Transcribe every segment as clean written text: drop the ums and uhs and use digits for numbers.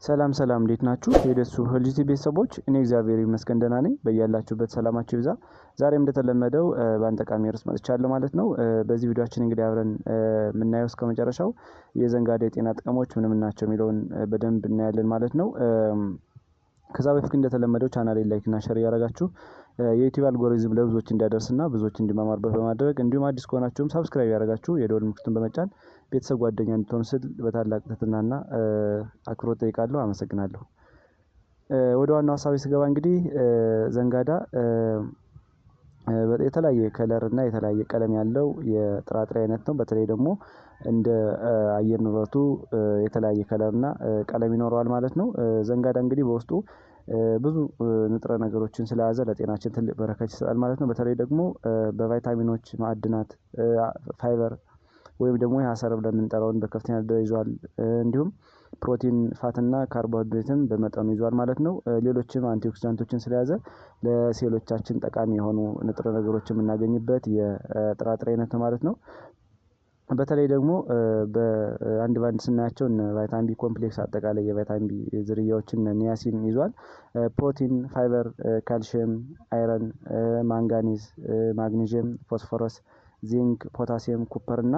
ሰላም ሰላም እንዴት ናችሁ? የደሱ ሄልዚ ቤተሰቦች እኔ እግዚአብሔር ይመስገን ደህና ነኝ። በያላችሁበት ሰላማችሁ ይብዛ። ዛሬም እንደተለመደው በአንድ ጠቃሚ ርዕስ መጥቻለሁ ማለት ነው። በዚህ ቪዲዮአችን እንግዲህ አብረን የምናየው እስከመጨረሻው የዘንጋዳ የጤና ጥቅሞች ምን ምን ናቸው የሚለውን በደንብ እናያለን ማለት ነው። ከዛ በፊት እንደተለመደው ቻናሌን ላይክ እና ሼር እያደረጋችሁ የዩቲዩብ አልጎሪዝም ለብዙዎች እንዲያደርስና ብዙዎች እንዲማማሩበት በማድረግ እንዲሁም አዲስ ከሆናችሁም ሰብስክራይብ ያደረጋችሁ የደወል ምልክቱን በመጫን ቤተሰብ ጓደኛ እንድትሆኑ ስል በታላቅ ትህትናና አክብሮት ጠይቃለሁ። አመሰግናለሁ። ወደ ዋናው ሀሳቤ ስገባ እንግዲህ ዘንጋዳ የተለያየ ከለር እና የተለያየ ቀለም ያለው የጥራጥሬ አይነት ነው። በተለይ ደግሞ እንደ አየር ንብረቱ የተለያየ ከለር እና ቀለም ይኖረዋል ማለት ነው። ዘንጋዳ እንግዲህ በውስጡ ብዙ ንጥረ ነገሮችን ስለያዘ ለጤናችን ትልቅ በረከት ይሰጣል ማለት ነው። በተለይ ደግሞ በቫይታሚኖች፣ ማዕድናት፣ ፋይበር ወይም ደግሞ የአሰር ብለን የምንጠራውን በከፍተኛ ደረጃ ይዟል። እንዲሁም ፕሮቲን፣ ፋትና ካርቦሃይድሬትም በመጠኑ ይዟል ማለት ነው። ሌሎችም አንቲኦክሲዳንቶችን ስለያዘ ለሴሎቻችን ጠቃሚ የሆኑ ንጥረ ነገሮችን የምናገኝበት የጥራጥሬ አይነት ነው ማለት ነው። በተለይ ደግሞ በአንድ ባንድ ስናያቸው እነ ቫይታሚን ቢ ኮምፕሌክስ አጠቃላይ የቫይታሚን ቢ ዝርያዎችን ኒያሲን ይዟል። ፕሮቲን፣ ፋይበር፣ ካልሽየም፣ አይረን፣ ማንጋኒዝ፣ ማግኒዥየም፣ ፎስፎረስ፣ ዚንክ፣ ፖታሲየም፣ ኩፐር እና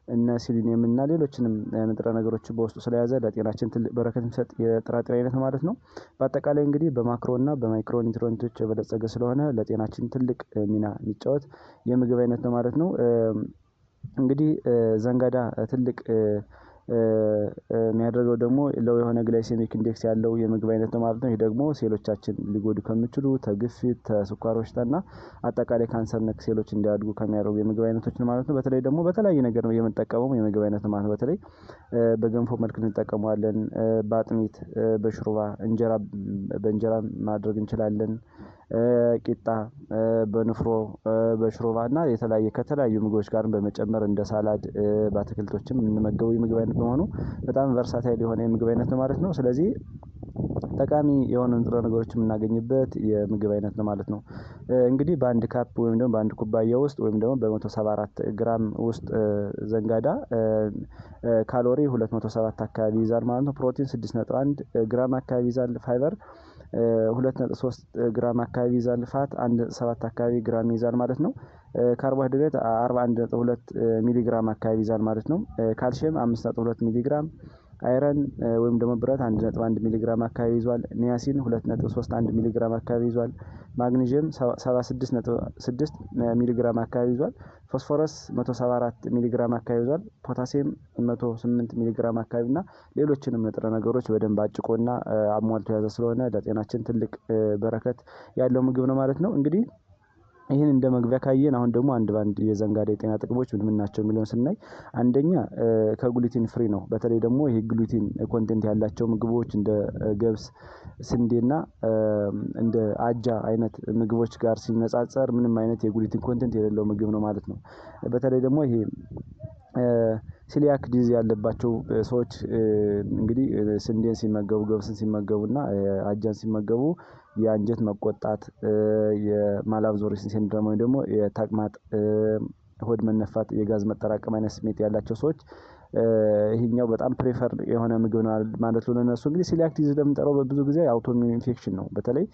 እነ ሲሊኒየም እና ሌሎችንም ንጥረ ነገሮች በውስጡ ስለያዘ ለጤናችን ትልቅ በረከት የሚሰጥ የጥራጥሬ አይነት ማለት ነው። በአጠቃላይ እንግዲህ በማክሮ እና በማይክሮ ኒውትሪየንቶች የበለጸገ ስለሆነ ለጤናችን ትልቅ ሚና የሚጫወት የምግብ አይነት ነው ማለት ነው። እንግዲህ ዘንጋዳ ትልቅ የሚያደርገው ደግሞ ለው የሆነ ግላይሴሚክ ኢንዴክስ ያለው የምግብ አይነት ነው ማለት ነው። ይህ ደግሞ ሴሎቻችን ሊጎዱ ከሚችሉ ከግፊት፣ ከስኳር በሽታና አጠቃላይ ካንሰር ነክ ሴሎች እንዲያድጉ ከሚያደርጉ የምግብ አይነቶች ነው ማለት ነው። በተለይ ደግሞ በተለያየ ነገር ነው የምንጠቀመው የምግብ አይነት ማለት ነው። በተለይ በገንፎ መልክ እንጠቀመዋለን፣ በአጥሚት፣ በሽሮባ፣ በእንጀራ ማድረግ እንችላለን። ቂጣ፣ በንፍሮ፣ በሽሮባ እና ከተለያዩ ምግቦች ጋር በመጨመር እንደ ሳላድ በአትክልቶችም የምንመገበው የምግብ አይነት በመሆኑ በጣም ቨርሳታይል የሆነ የምግብ አይነት ነው ማለት ነው። ስለዚህ ጠቃሚ የሆኑ ንጥረ ነገሮችን የምናገኝበት የምግብ አይነት ነው ማለት ነው። እንግዲህ በአንድ ካፕ ወይም ደግሞ በአንድ ኩባያ ውስጥ ወይም ደግሞ በ174 ግራም ውስጥ ዘንጋዳ ካሎሪ 207 አካባቢ ይዛል ማለት ነው። ፕሮቲን 6.1 ግራም አካባቢ ይዛል። ፋይበር 2.3 ግራም አካባቢ ይዛል። ፋት 1.7 አካባቢ ግራም ይዛል ማለት ነው። ካርቦሃይድሬት 41.2 ሚሊግራም አካባቢ ይዛል ማለት ነው። ካልሲየም 5.2 ሚሊግራም፣ አይረን ወይም ደግሞ ብረት 1.1 ሚሊግራም አካባቢ ይዟል። ኒያሲን 2.31 ሚሊግራም አካባቢ ይዟል። ማግኒዥየም 76.6 ሚሊግራም አካባቢ ይዟል። ፎስፎረስ 174 ሚሊግራም አካባቢ ይዟል። ፖታሲየም 108 ሚሊግራም አካባቢ እና ሌሎችንም ንጥረ ነገሮች በደንብ አጭቆና አሟልቶ የያዘ ስለሆነ ለጤናችን ትልቅ በረከት ያለው ምግብ ነው ማለት ነው። እንግዲህ ይህን እንደ መግቢያ ካየን አሁን ደግሞ አንድ ባንድ የዘንጋዳ የጤና ጥቅሞች ምን ምን ናቸው የሚለውን ስናይ አንደኛ ከግሉቲን ፍሪ ነው። በተለይ ደግሞ ይሄ ግሉቲን ኮንቴንት ያላቸው ምግቦች እንደ ገብስ፣ ስንዴና እንደ አጃ አይነት ምግቦች ጋር ሲነጻጸር ምንም አይነት የግሉቲን ኮንቴንት የሌለው ምግብ ነው ማለት ነው። በተለይ ደግሞ ይሄ ሲሊያክ ዲዝ ያለባቸው ሰዎች እንግዲህ ስንዴን ሲመገቡ፣ ገብስን ሲመገቡና አጃን ሲመገቡ የአንጀት መቆጣት፣ የማላብዞሬሽን ሲንድሮም ወይም ደግሞ የተቅማጥ፣ ሆድ መነፋት፣ የጋዝ መጠራቀም አይነት ስሜት ያላቸው ሰዎች ይሄኛው በጣም ፕሬፈር የሆነ ምግብ ነው ማለት ነው። ለነሱ እንግዲህ ሲሊያክ ዲዝ ለምንጠራው በብዙ ጊዜ አውቶኢሚዩን ኢንፌክሽን ነው። በተለይ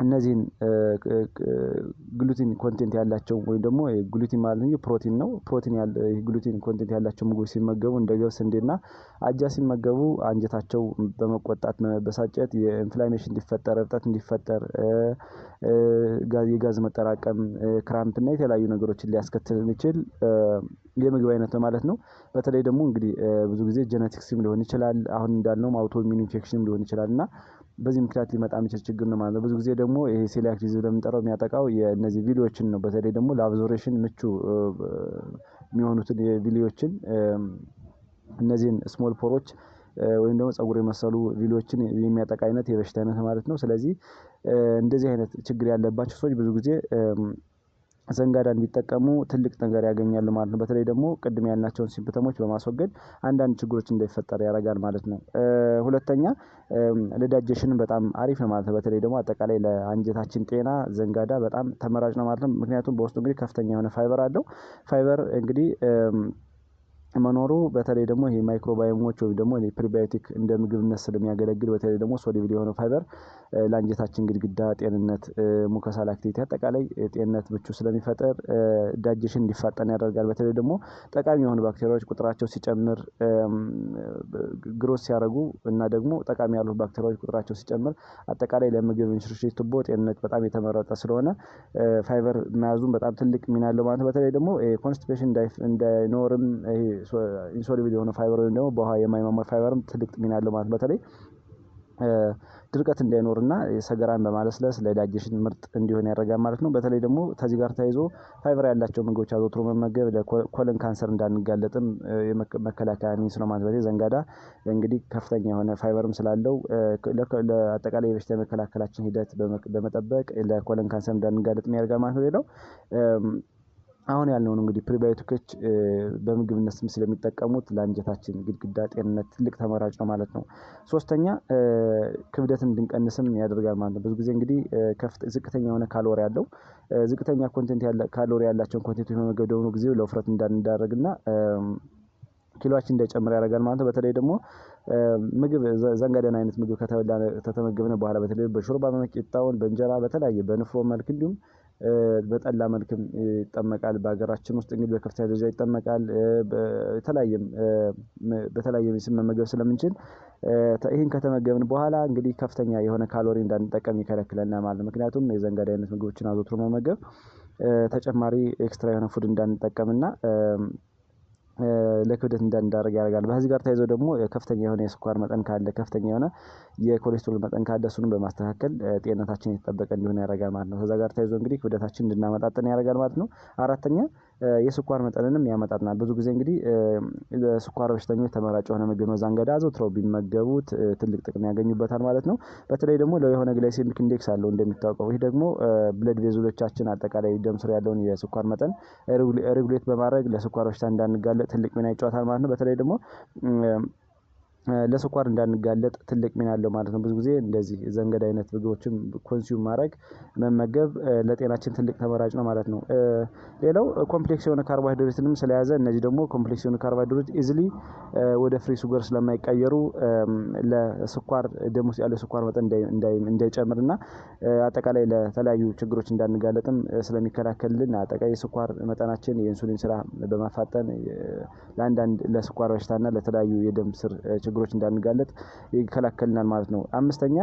እነዚህን ግሉቲን ኮንቴንት ያላቸው ወይም ደግሞ ግሉቲን ማለት ነው ፕሮቲን ነው። ፕሮቲን ግሉቲን ኮንቴንት ያላቸው ምግቦች ሲመገቡ እንደ ገብስ፣ ስንዴና አጃ ሲመገቡ አንጀታቸው በመቆጣት መበሳጨት፣ የኢንፍላሜሽን እንዲፈጠር፣ እብጠት እንዲፈጠር፣ የጋዝ መጠራቀም፣ ክራምፕ እና የተለያዩ ነገሮችን ሊያስከትል የሚችል የምግብ አይነት ነው ማለት ነው። በተለይ ደግሞ እንግዲህ ብዙ ጊዜ ጄኔቲክስም ሊሆን ይችላል፣ አሁን እንዳልነው አውቶኢሚዩን ኢንፌክሽንም ሊሆን ይችላል እና በዚህ ምክንያት ሊመጣ የሚችል ችግር ነው ማለት ነው። ብዙ ጊዜ ደግሞ ይሄ ሴሊያክ ዲዝ ለምንጠራው የሚያጠቃው የእነዚህ ቪሊዎችን ነው። በተለይ ደግሞ ለአብዞሬሽን ምቹ የሚሆኑትን የቪሊዎችን እነዚህን ስሞል ፖሮች ወይም ደግሞ ፀጉር የመሰሉ ቪሊዎችን የሚያጠቃ አይነት የበሽታ አይነት ማለት ነው። ስለዚህ እንደዚህ አይነት ችግር ያለባቸው ሰዎች ብዙ ጊዜ ዘንጋዳን ቢጠቀሙ ትልቅ ነገር ያገኛሉ ማለት ነው። በተለይ ደግሞ ቅድም ያልናቸውን ሲምፕተሞች በማስወገድ አንዳንድ ችግሮች እንዳይፈጠር ያደርጋል ማለት ነው። ሁለተኛ ለዳይጀሽን በጣም አሪፍ ነው ማለት ነው። በተለይ ደግሞ አጠቃላይ ለአንጀታችን ጤና ዘንጋዳ በጣም ተመራጭ ነው ማለት ነው። ምክንያቱም በውስጡ እንግዲህ ከፍተኛ የሆነ ፋይበር አለው። ፋይበር እንግዲህ መኖሩ በተለይ ደግሞ ይሄ ማይክሮባዮሞች ወይም ደግሞ ፕሪባዮቲክ እንደ ምግብነት ስለሚያገለግል በተለይ ደግሞ ሶሉብል የሆነ ፋይበር ለአንጀታችን ግድግዳ ጤንነት፣ ሙከሳል አክቲቪቲ አጠቃላይ ጤንነት ምቹ ስለሚፈጥር ዳይጀሽን እንዲፋጠን ያደርጋል። በተለይ ደግሞ ጠቃሚ የሆኑ ባክቴሪያዎች ቁጥራቸው ሲጨምር ግሮስ ሲያደርጉ እና ደግሞ ጠቃሚ ያልሆኑ ባክቴሪያዎች ቁጥራቸው ሲጨምር አጠቃላይ ለምግብ እንሽርሽሪት ቱቦ ጤንነት በጣም የተመረጠ ስለሆነ ፋይበር መያዙን በጣም ትልቅ ሚና አለው ማለት ነው። በተለይ ደግሞ ኮንስቲፔሽን እንዳይኖርም ኢንሶሉብል የሆነ ፋይበር ወይም ደግሞ በውሃ የማይማማ ፋይበርም ትልቅ ሚና አለው ማለት በተለይ ድርቀት እንዳይኖርና ሰገራን በማለስለስ ለዳይጀሽን ምርጥ እንዲሆን ያደርጋል ማለት ነው። በተለይ ደግሞ ከዚህ ጋር ተያይዞ ፋይበር ያላቸው ምግቦች አዘውትሮ መመገብ ለኮለን ካንሰር እንዳንጋለጥም መከላከያ ሚንስ ነው ማለት ነው። ዘንጋዳ እንግዲህ ከፍተኛ የሆነ ፋይበርም ስላለው ለአጠቃላይ የበሽታ መከላከላችን ሂደት በመጠበቅ ለኮለን ካንሰር እንዳንጋለጥ ያደርጋል ማለት ነው። ሌላው አሁን ያልነው እንግዲህ ፕሪባዮቲኮች በምግብነት ስም ስለሚጠቀሙት ለአንጀታችን ግድግዳ ጤንነት ትልቅ ተመራጭ ነው ማለት ነው። ሶስተኛ ክብደትን እንድንቀንስም ያደርጋል ማለት ነው። ብዙ ጊዜ እንግዲህ ዝቅተኛ የሆነ ካሎሪ ያለው ዝቅተኛ ኮንቴንት ካሎሪ ያላቸውን ኮንቴንት በመመገብ ደግሞ ጊዜ ለውፍረት እንዳንዳረግና ኪሎአችን እንዳይጨምር ያደርጋል ማለት ነው። በተለይ ደግሞ ምግብ ዘንጋዳን አይነት ምግብ ከተመገብነ በኋላ በተለይ በሾርባ በመቂጣውን በእንጀራ በተለያየ በንፍሮ መልክ እንዲሁም በጠላ መልክም ይጠመቃል። በሀገራችን ውስጥ እንግዲህ በከፍተኛ ደረጃ ይጠመቃል። በተለያየ ስም መመገብ ስለምንችል ይህን ከተመገብን በኋላ እንግዲህ ከፍተኛ የሆነ ካሎሪ እንዳንጠቀም ይከለክለናል ማለት ነው። ምክንያቱም የዘንጋዳ አይነት ምግቦችን አዘውትሮ መመገብ ተጨማሪ ኤክስትራ የሆነ ፉድ እንዳንጠቀምና ለክብደት እንዳንዳረግ ያደርጋል። በዚህ ጋር ተያይዞ ደግሞ ከፍተኛ የሆነ የስኳር መጠን ካለ ከፍተኛ የሆነ የኮሌስትሮል መጠን ካለ እሱንም በማስተካከል ጤንነታችን የተጠበቀ እንዲሆን ያደርጋል ማለት ነው። ከዛ ጋር ተያይዞ እንግዲህ ክብደታችን እንድናመጣጥን ያደርጋል ማለት ነው። አራተኛ የስኳር መጠንንም ያመጣጥናል። ብዙ ጊዜ እንግዲህ ለስኳር በሽተኞች ተመራጭ የሆነ ምግብ ነው ዘንጋዳ። አዘውትረው ቢመገቡት ትልቅ ጥቅም ያገኙበታል ማለት ነው። በተለይ ደግሞ የሆነ ግላይሴሚክ ኢንዴክስ አለው እንደሚታወቀው። ይህ ደግሞ ብለድ ቬዝሎቻችን አጠቃላይ ደም ስር ያለውን የስኳር መጠን ሬጉሌት በማድረግ ለስኳር በሽታ እንዳንጋለጥ ትልቅ ሚና ይጫወታል ማለት ነው። በተለይ ደግሞ ለስኳር እንዳንጋለጥ ትልቅ ሚና አለው ማለት ነው። ብዙ ጊዜ እንደዚህ ዘንጋዳ አይነት ምግቦችን ኮንሱም ማድረግ መመገብ ለጤናችን ትልቅ ተመራጭ ነው ማለት ነው። ሌላው ኮምፕሌክስ የሆነ ካርቦሃይድሬትንም ስለያዘ እነዚህ ደግሞ ኮምፕሌክስ የሆነ ካርቦሃይድሬት ኢዚሊ ወደ ፍሪ ሱገር ስለማይቀየሩ ለስኳር ደም ውስጥ ያለው ስኳር መጠን እንዳይጨምርና አጠቃላይ ለተለያዩ ችግሮች እንዳንጋለጥም ስለሚከላከልልን አጠቃላይ የስኳር መጠናችን የኢንሱሊን ስራ በማፋጠን ለአንዳንድ ለስኳር በሽታና ለተለያዩ የደም ስር ችግሮች እንዳንጋለጥ ይከላከልናል ማለት ነው። አምስተኛ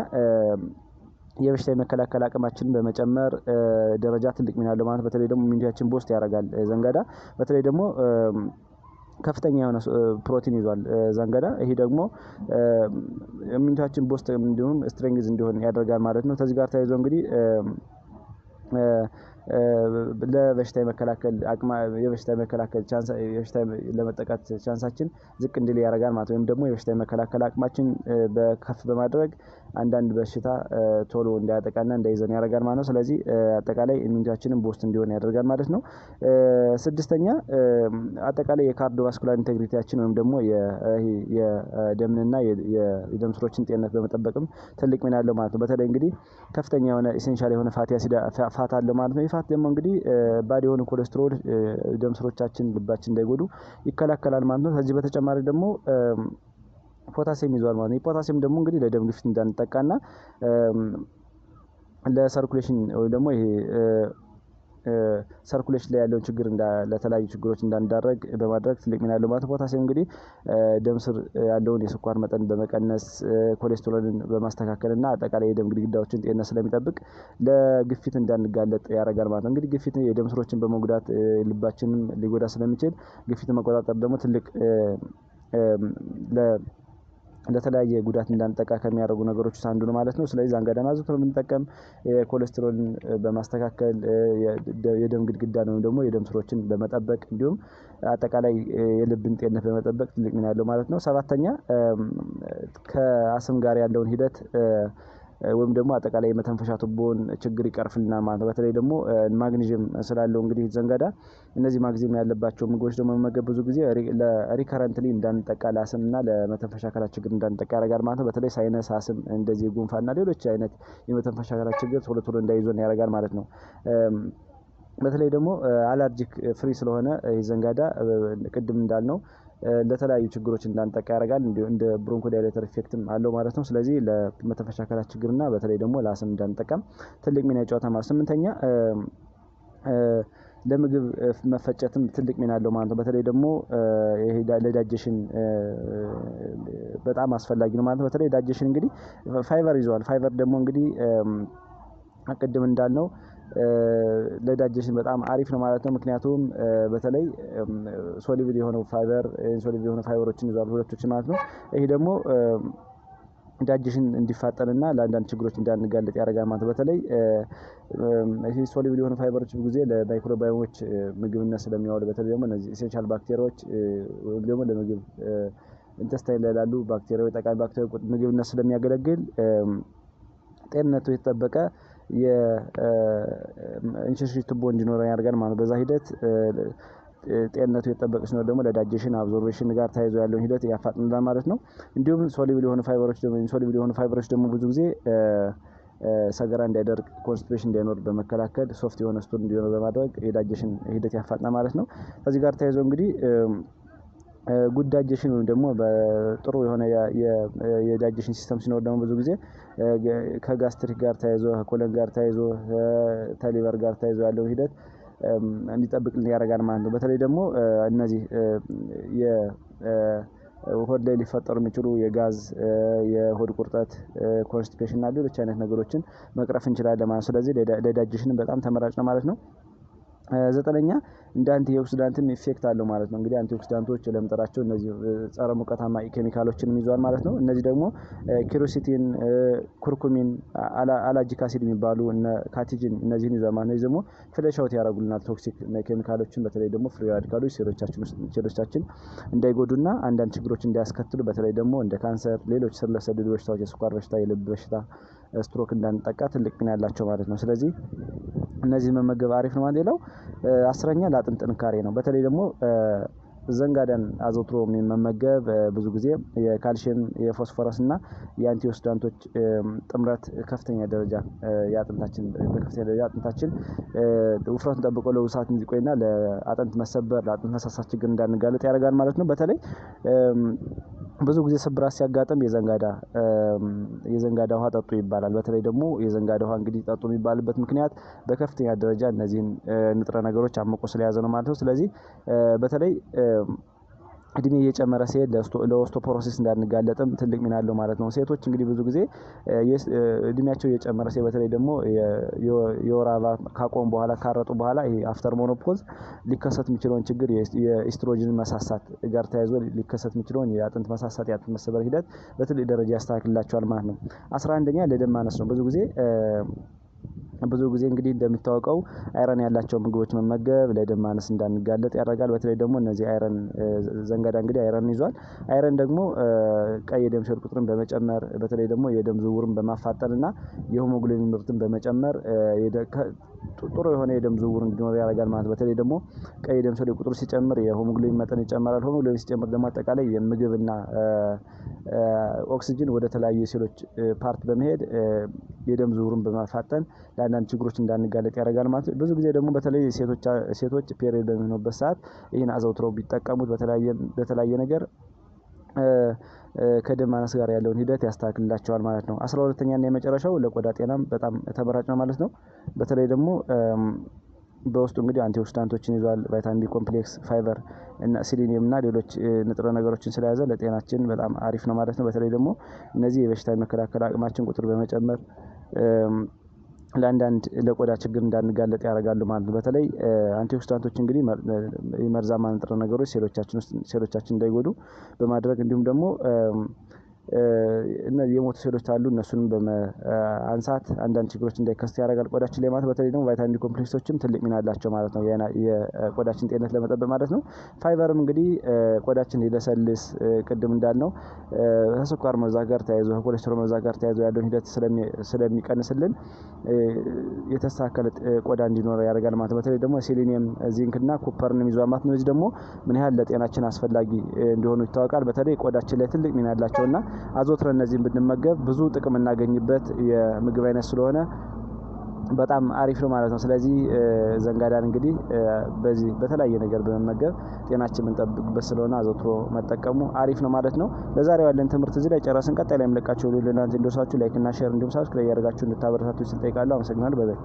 የበሽታ የመከላከል አቅማችንን በመጨመር ደረጃ ትልቅ ሚና አለው ማለት በተለይ ደግሞ ኢሚዩኒቲያችን ቦስት ያደርጋል ዘንጋዳ። በተለይ ደግሞ ከፍተኛ የሆነ ፕሮቲን ይዟል ዘንጋዳ። ይሄ ደግሞ ኢሚዩኒቲያችን ቦስት እንዲሁም ስትሬንግዝ እንዲሆን ያደርጋል ማለት ነው። ከዚህ ጋር ተያይዞ እንግዲህ ለበሽታ የመከላከል የበሽታ የመከላከል ቻንስ የበሽታ ለመጠቃት ቻንሳችን ዝቅ እንዲል ያደርጋል ማለት ነው። ወይም ደግሞ የበሽታ የመከላከል አቅማችን በከፍ በማድረግ አንዳንድ በሽታ ቶሎ እንዳያጠቃና እንዳይዘን ያደርጋል ማለት ነው። ስለዚህ አጠቃላይ ኢሚዩኒቲያችንን ቦስት እንዲሆን ያደርጋል ማለት ነው። ስድስተኛ አጠቃላይ የካርዲዮቫስኩላር ኢንቴግሪቲያችን ወይም ደግሞ የደምንና የደም ስሮችን ጤንነት በመጠበቅም ትልቅ ሚና አለው ማለት ነው። በተለይ እንግዲህ ከፍተኛ የሆነ ኢሴንሻል የሆነ ፋቲ አሲድ ፋት አለው ማለት ነው። ፋት ደግሞ እንግዲህ ባድ የሆነ ኮሌስትሮል ደም ስሮቻችን ልባችን እንዳይጎዱ ይከላከላል ማለት ነው። ከዚህ በተጨማሪ ደግሞ ፖታሲየም ይዟል ማለት ነው። ፖታሲየም ደግሞ እንግዲህ ለደም ግፊት እንዳንጠቃና ለሰርኩሌሽን ወይ ደግሞ ይሄ ሰርኩሌሽን ላይ ያለውን ችግር ለተለያዩ ችግሮች እንዳንዳረግ በማድረግ ትልቅ ሚና አለው ማለት ነው። ፖታሲየም እንግዲህ ደም ስር ያለውን የስኳር መጠን በመቀነስ ኮሌስትሮልን በማስተካከልና አጠቃላይ የደም ግድግዳዎችን ጤንነት ስለሚጠብቅ ለግፊት እንዳንጋለጥ ያደርጋል ማለት ነው። እንግዲህ ግፊት የደም ስሮችን በመጉዳት ልባችንን ሊጎዳ ስለሚችል ግፊት መቆጣጠር ደግሞ ትልቅ ለተለያየ ጉዳት እንዳንጠቃ ከሚያደርጉ ነገሮች ውስጥ አንዱ ነው ማለት ነው። ስለዚህ ዘንጋዳን አዘውትረን ብንጠቀም የኮሌስትሮልን በማስተካከል የደም ግድግዳን ወይም ደግሞ የደም ስሮችን በመጠበቅ እንዲሁም አጠቃላይ የልብን ጤንነት በመጠበቅ ትልቅ ሚና ያለው ማለት ነው። ሰባተኛ ከአስም ጋር ያለውን ሂደት ወይም ደግሞ አጠቃላይ የመተንፈሻ ቱቦን ችግር ይቀርፍልናል ማለት ነው። በተለይ ደግሞ ማግኒዥየም ስላለው እንግዲህ ዘንጋዳ እነዚህ ማግኒዥየም ያለባቸው ምግቦች ደግሞ መመገብ ብዙ ጊዜ ሪከረንትሊ እንዳንጠቃ ለአስም እና ለመተንፈሻ አካላት ችግር እንዳንጠቃ ያደርጋል ማለት ነው። በተለይ ሳይነስ፣ አስም፣ እንደዚህ ጉንፋንና ሌሎች አይነት የመተንፈሻ አካላት ችግር ቶሎ ቶሎ እንዳይዞን ያደርጋል ማለት ነው። በተለይ ደግሞ አለርጂክ ፍሪ ስለሆነ ዘንጋዳ ቅድም እንዳልነው ለተለያዩ ችግሮች እንዳንጠቃ ያደርጋል። እንደ ብሮንኮዳይሌተር ኢፌክትም አለው ማለት ነው። ስለዚህ ለመተንፈሻ አካላት ችግርና በተለይ ደግሞ ለአስም እንዳንጠቀም ትልቅ ሚና ይጫወታል ማለት። ስምንተኛ ለምግብ መፈጨትም ትልቅ ሚና አለው ማለት ነው። በተለይ ደግሞ ይሄ ለዳይጀሽን በጣም አስፈላጊ ነው ማለት ነው። በተለይ ዳይጀሽን እንግዲህ ፋይበር ይዟል። ፋይበር ደግሞ እንግዲህ ቅድም እንዳልነው ለዳይጀሽን በጣም አሪፍ ነው ማለት ነው። ምክንያቱም በተለይ ሶሊብል የሆነው ፋይበር ኢንሶሊብል የሆኑ ፋይበሮችን ይዟል ሁለቶች ማለት ነው። ይሄ ደግሞ ዳይጀሽን እንዲፋጠንና ለአንዳንድ ችግሮች እንዳንጋለጥ ያደርጋል ማለት ነው። በተለይ ይሄ ሶሊብል የሆኑ ፋይበሮች ብዙ ጊዜ ለማይክሮባዮሞች ምግብነት ስለሚያወሉ በተለይ ደግሞ እነዚህ ኢሴንሻል ባክቴሪያዎች ወይም ደግሞ ለምግብ ኢንተስታይን ላይ ላሉ ባክቴሪያዎች ጠቃሚ ባክቴሪያዎች ምግብነት ስለሚያገለግል ጤንነቱ የተጠበቀ የእንሽርሽሪት ቱቦ እንዲኖረን ያደርጋል ማለት ነው። በዛ ሂደት ጤንነቱ የተጠበቀ ሲኖር ደግሞ ለዳይጀሽን አብዞርፕሽን ጋር ተያይዞ ያለውን ሂደት ያፋጥናል ማለት ነው። እንዲሁም ሶሊብል የሆኑ ፋይበሮች ደግሞ ብዙ ጊዜ ሰገራ እንዳይደርቅ ኮንስቲፔሽን እንዳይኖር በመከላከል ሶፍት የሆነ ስቶን እንዲኖር በማድረግ የዳይጀሽን ሂደት ያፋጥናል ማለት ነው። ከዚህ ጋር ተያይዞ እንግዲህ ጉድ ዳይጀሽን ወይም ደግሞ በጥሩ የሆነ የዳይጀሽን ሲስተም ሲኖር ደግሞ ብዙ ጊዜ ከጋስትሪክ ጋር ተያይዞ ከኮለን ጋር ተያይዞ ከሊቨር ጋር ተያይዞ ያለውን ሂደት እንዲጠብቅልን ያደርጋል ማለት ነው። በተለይ ደግሞ እነዚህ ሆድ ላይ ሊፈጠሩ የሚችሉ የጋዝ የሆድ ቁርጠት ኮንስቲፔሽን እና ሌሎች አይነት ነገሮችን መቅረፍ እንችላለን ማለት ነው። ስለዚህ ለዳይጀሽን በጣም ተመራጭ ነው ማለት ነው። ዘጠነኛ እንደ አንቲኦክሲዳንትም ኢፌክት አለው ማለት ነው። እንግዲህ አንቲኦክሲዳንቶች ለምጠራቸው እነዚህ ጸረ ሙቀታማ ኬሚካሎችን ይዟል ማለት ነው። እነዚህ ደግሞ ኪሮሲቲን፣ ኩርኩሚን፣ አላጂክ አሲድ የሚባሉ ካቲጂን እነዚህን ይዟል ማለት ነው። እነዚህ ደግሞ ፍለሽ አውት ያደርጉልናል ቶክሲክ ኬሚካሎችን በተለይ ደግሞ ፍሪ ራዲካሎች ሴሎቻችን እንዳይጎዱና አንዳንድ ችግሮች እንዳያስከትሉ በተለይ ደግሞ እንደ ካንሰር፣ ሌሎች ስር ለሰደዱ በሽታዎች፣ የስኳር በሽታ፣ የልብ በሽታ፣ ስትሮክ እንዳንጠቃ ትልቅ ሚና ያላቸው ማለት ነው። ስለዚህ እነዚህ መመገብ አሪፍ ነው ማለት ነው። አስረኛ ለአጥንት ጥንካሬ ነው። በተለይ ደግሞ ዘንጋዳን አዘውትሮ መመገብ ብዙ ጊዜ የካልሲየም የፎስፎረስ እና የአንቲኦክሲዳንቶች ጥምረት ከፍተኛ ደረጃ በከፍተኛ ደረጃ አጥንታችን ውፍረቱን ጠብቆ ለብዙ ሰዓት እንዲቆይና ለአጥንት መሰበር ለአጥንት መሳሳት ችግር እንዳንጋለጥ ያደርጋል ማለት ነው። በተለይ ብዙ ጊዜ ስብራት ሲያጋጥም የዘንጋዳ ውሃ ጠጡ ይባላል። በተለይ ደግሞ የዘንጋዳ ውሃ እንግዲህ ጠጡ የሚባልበት ምክንያት በከፍተኛ ደረጃ እነዚህን ንጥረ ነገሮች አምቆ ስለያዘ ነው ማለት ነው። ስለዚህ በተለይ እድሜ እየጨመረ ሲሄድ ለኦስቶፖሮሲስ እንዳንጋለጥም ትልቅ ሚና አለው ማለት ነው። ሴቶች እንግዲህ ብዙ ጊዜ እድሜያቸው እየጨመረ ሲሄድ በተለይ ደግሞ የወር አበባ ካቆሙ በኋላ ካረጡ በኋላ ይሄ አፍተር ሞኖፖዝ ሊከሰት የሚችለውን ችግር የኢስትሮጅን መሳሳት ጋር ተያይዞ ሊከሰት የሚችለውን የአጥንት መሳሳት የአጥንት መሰበር ሂደት በትልቅ ደረጃ ያስተካክልላቸዋል ማለት ነው። 11ኛ ለደም ማነስ ነው። ብዙ ጊዜ እንግዲህ እንደሚታወቀው አይረን ያላቸው ምግቦች መመገብ ለደም ማነስ እንዳንጋለጥ ያደርጋል። በተለይ ደግሞ እነዚህ አይረን ዘንጋዳ እንግዲህ አይረን ይዟል። አይረን ደግሞ ቀይ የደም ሴል ቁጥርን በመጨመር በተለይ ደግሞ የደም ዝውውርን በማፋጠንና የሆሞግሎቢን ምርትን በመጨመር ጥሩ የሆነ የደም ዝውውር እንዲኖር ያደርጋል ማለት። በተለይ ደግሞ ቀይ የደም ሴል ቁጥር ሲጨምር የሆሞግሎቢን መጠን ይጨምራል። ሆሞግሎቢን ሲጨምር ደግሞ አጠቃላይ የምግብና ኦክሲጅን ወደ ተለያዩ የሴሎች ፓርት በመሄድ የደም ዝውውርን በማፋጠን ለአንዳንድ ችግሮች እንዳንጋለጥ ያደርጋል ማለት ነው። ብዙ ጊዜ ደግሞ በተለይ ሴቶች ፔሪዮድ በሚሆኑበት ሰዓት ይህን አዘውትረው ቢጠቀሙት በተለያየ ነገር ከደም ማነስ ጋር ያለውን ሂደት ያስተካክልላቸዋል ማለት ነው። 12ኛ እና የመጨረሻው ለቆዳ ጤናም በጣም ተመራጭ ነው ማለት ነው። በተለይ ደግሞ በውስጡ እንግዲህ አንቲኦክሲዳንቶችን ይዟል። ቫይታሚን ቢ ኮምፕሌክስ፣ ፋይበር እና ሲሊኒየም እና ሌሎች ንጥረ ነገሮችን ስለያዘ ለጤናችን በጣም አሪፍ ነው ማለት ነው። በተለይ ደግሞ እነዚህ የበሽታ የመከላከል አቅማችን ቁጥር በመጨመር ለአንዳንድ ለቆዳ ችግር እንዳንጋለጥ ያደርጋሉ ማለት ነው። በተለይ አንቲኦክሲዳንቶች እንግዲህ መርዛማ ንጥረ ነገሮች ሴሎቻችን እንዳይጎዱ በማድረግ እንዲሁም ደግሞ የሞቱ ሴሎች አሉ እነሱንም በማንሳት አንዳንድ ችግሮች እንዳይከሰቱ ያደርጋል ቆዳችን ላይ ማለት። በተለይ ደግሞ ቫይታሚን ዲ ኮምፕሌክሶችም ትልቅ ሚና አላቸው ማለት ነው የቆዳችን ጤንነት ለመጠበቅ ማለት ነው። ፋይበርም እንግዲህ ቆዳችን ሊለሰልስ ቅድም እንዳልነው ከስኳር መብዛት ጋር ተያይዞ ከኮሌስትሮል መብዛት ጋር ተያይዞ ያለውን ሂደት ስለሚቀንስልን የተስተካከለ ቆዳ እንዲኖር ያደርጋል ማለት። በተለይ ደግሞ ሴሌኒየም፣ ዚንክ እና ኮፐርን ይዟል ማለት ነው። እዚህ ደግሞ ምን ያህል ለጤናችን አስፈላጊ እንደሆኑ ይታወቃል። በተለይ ቆዳችን ላይ ትልቅ ሚና ያላቸውና አዘውትረን እነዚህን ብንመገብ ብዙ ጥቅም እናገኝበት የምግብ አይነት ስለሆነ በጣም አሪፍ ነው ማለት ነው። ስለዚህ ዘንጋዳን እንግዲህ በዚህ በተለያየ ነገር በመመገብ ጤናችንን የምንጠብቅበት ስለሆነ አዘውትሮ መጠቀሙ አሪፍ ነው ማለት ነው። ለዛሬው ያለን ትምህርት እዚህ ላይ ጨረስን። ቀጣይ ላይ የምለቃቸው ቪዲዮ ለእናንተ እንዲደርሳችሁ ላይክ እና ሼር እንዲሁም ሳብስክራይብ ያደርጋችሁ እንድታበረታቱ ስል ጠይቃለሁ። አመሰግናለሁ። ባይ ባይ።